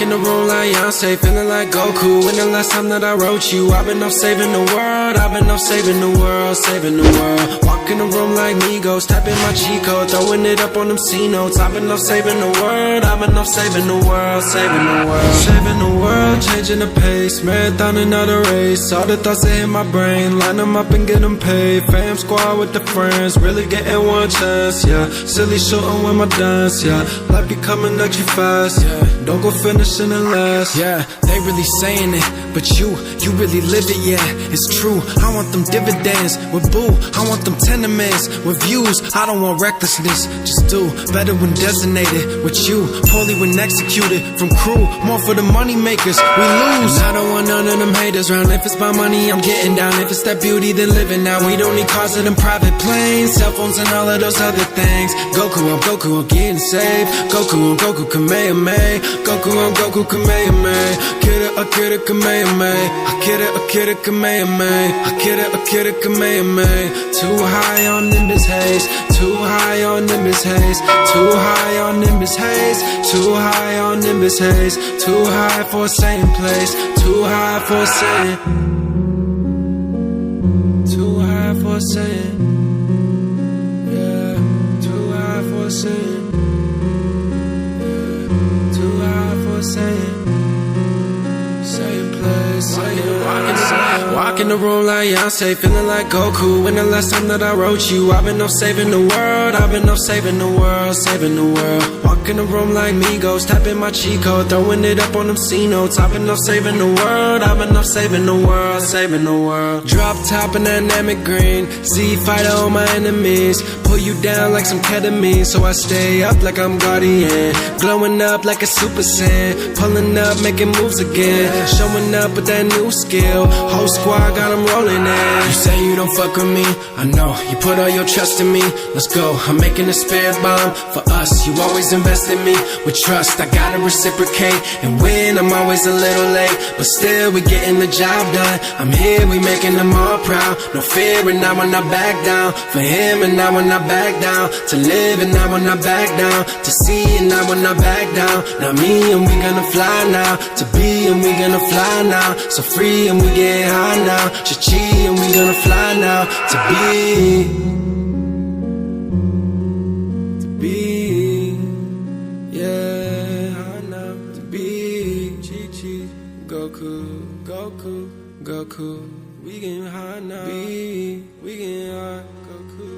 Walk in the room like Beyonce, feeling like Goku. When the last time that I wrote you, I've been off saving the world, I've been off saving the world, saving the world. Walk in the room like Migos, tapping my cheat code, throwing it up on them C notes. I've been off saving the world, I've been off saving the world, saving the world. Saving the world, changing the pace, marathon another race. All the thoughts that hit my brain, line them up and get them paid. Fam squad with the friends, really getting one chance, yeah. Silly shooting with my dance, yeah. Life be coming at you fast, yeah. Don't go finishing it last, yeah. They really saying it, but you really live it, yeah. It's true, I want them dividends with boo, I want them tenements with views. I don't want recklessness, just do better when designated with you, poorly when executed. From crew, more for the money makers, we lose. And I don't want none of them haters round. If it's my money, I'm getting down. If it's that beauty, then living now. We don't need cars and them private planes, cell phones and all of those other things. Goku, I'm getting saved. Goku, Kamehameha. Goku, Kamehameha. Kid it, Kamehameha. Kid it, Kamehameha. Kid it, Kamehameha. Too high on Nimbus haze. Too high on Nimbus haze. Too high on Nimbus haze. Too high on Nimbus haze. Too high for a same place. Too high for a saying. Too high for a saying. Yeah. Too high for a saying. Yeah. Too high for a saying. Same place. Walk in the room like Beyonce, feeling like Goku. When the last time that I wrote you, I've been off saving the world, I've been off saving the world, saving the world. Walk in the room like Migos, tapping my cheat code, throwing it up on them C notes. I've been off saving the world, I've been off saving the world, saving the world. Drop top in dynamic green, Z fighter on my enemies. Pull you down like some ketamine, so I stay up like I'm Guardian. Glowing up like a super saiyan, pulling up, making moves again. Showing up with that new skill, whole squad got them rolling in. You say you don't fuck with me, I know, you put all your trust in me. Let's go, I'm making a spare bomb for us. You always invest in me with trust, I gotta reciprocate. And when I'm always a little late, but still we getting the job done. I'm here, we making them all proud. No fear, and I will not back down. For him, and I will not back down. To live, and I will not back down. To see, and I will not back down. Now me, and we gonna fly now. To be, and we gonna fly now. So free, and we get high now. Chi-chi, and we gonna fly now. To be, yeah, high now. To be, Chi-chi, Goku, we getting high now. We getting high, Goku.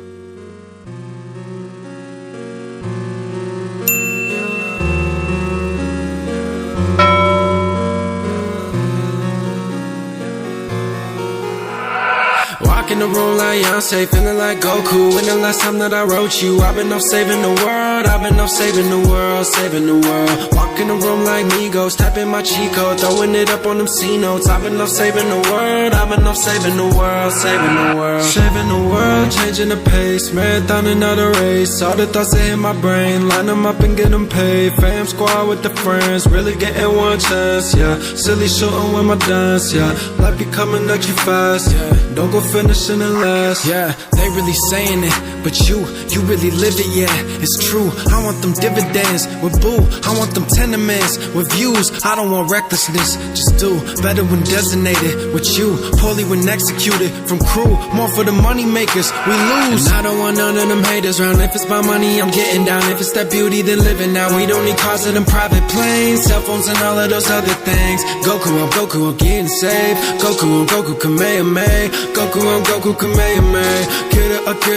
Walk in the room like Beyonce, feeling like Goku. When the last time that I wrote you, I've been off saving the world, I've been off saving the world, saving the world. Walk in the room like Migos, tapping my cheat code, throwing it up on them C notes. I've been off saving the world, I've been off saving the world, saving the world. Saving the world, changing the pace, marathon another race. All the thoughts that hit my brain, line them up and get them paid. Fam squad with the friends, really getting one chance, yeah. Silly shooting with my dance, yeah. Life be coming at you fast, yeah. Don't go finishing it last, yeah. They really saying it, but you really live it, yeah. It's true, I want them dividends with boo, I want them tenements with views. I don't want recklessness, just do better when designated with you, poorly when executed. From crew, more for the money makers, we lose. And I don't want none of them haters round. If it's my money, I'm getting down. If it's that beauty, then living now. We don't need cars and them private planes, cell phones and all of those other things. Goku, I'm getting saved. Goku, Kamehameha. Goku, Kamehameha. Kid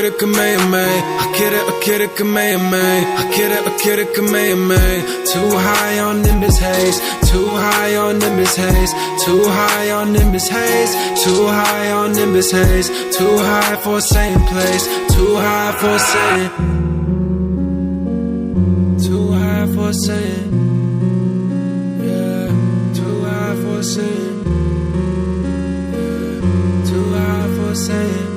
it, Kamehameha. Kid it, Kamehameha. Kid it, Kamehameha. Too high on Nimbus haze. Too high on Nimbus haze. Too high on Nimbus haze. Too high on Nimbus haze. Too high for a same place. Too high for a saying. Too high for a saying. Yeah. Too high for a saying. Yeah. Too high for a saying.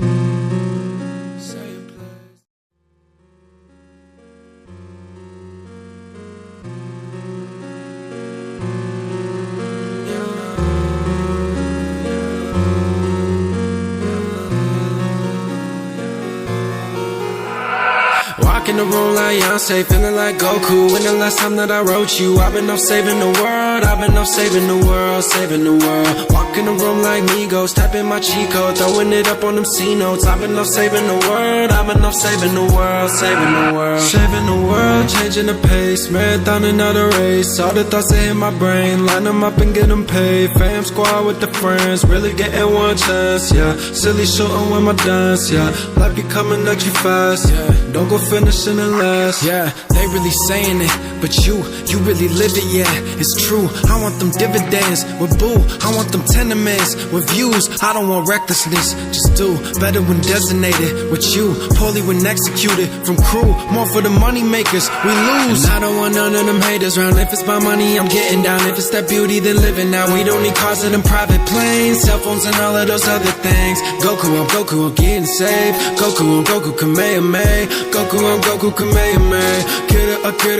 in the room like Beyonce, feeling like Goku. When the last time that I wrote you, I've been off saving the world, I've been off saving the world, saving the world. Walk in the room like Migos, tapping my cheat code, throwing it up on them C notes. I've been off saving the world, I've been off saving the world, saving the world. Saving the world, changing the pace, marathon another race. All the thoughts that hit my brain, line them up and get them paid. Fam squad with the friends, really getting one chance, yeah. Silly shooting with my dance, yeah. Life be coming at you fast, yeah. Don't go finishing it last, yeah. They really saying it, but you really live it, yeah. It's true, I want them dividends with boo, I want them tenements with views. I don't want recklessness, just do better when designated with you, poorly when executed. From crew, more for the money makers, we lose. And I don't want none of them haters round. If it's my money, I'm getting down. If it's that beauty, then living now. We don't need cars and them private planes, cell phones and all of those other things. Goku, I'm getting saved. Goku, Kamehameha. Goku, Kamehameha. Kid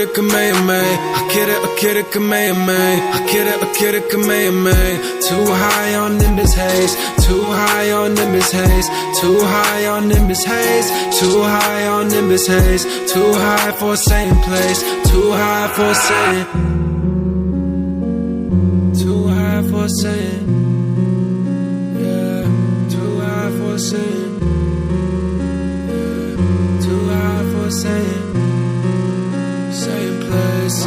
it, Kamehameha. I kid it, Kamehameha. I kid it, Kamehameha. Too high on Nimbus haze. Too high on Nimbus haze. Too high on Nimbus haze. Too high on Nimbus haze. Too high for a same place. Too high for a saying. Too high for a saying. Yeah. Too high for a saying. Yeah. Too high for a saying. Same place,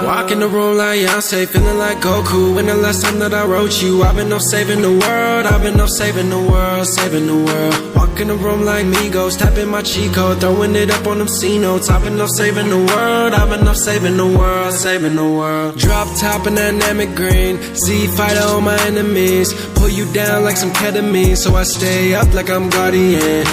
walk in the room like Beyonce, feeling like Goku. When the last time that I wrote you, I've been off saving the world, I've been off saving the world, saving the world. Walk in the room like Migos, tapping my cheat code, throwing it up on them C notes. I've been off saving the world, I've been off saving the world, saving the world. Drop top in dynamic green, Z fighter on my enemies. Pull you down like some ketamine, so I stay up like I'm Guardian.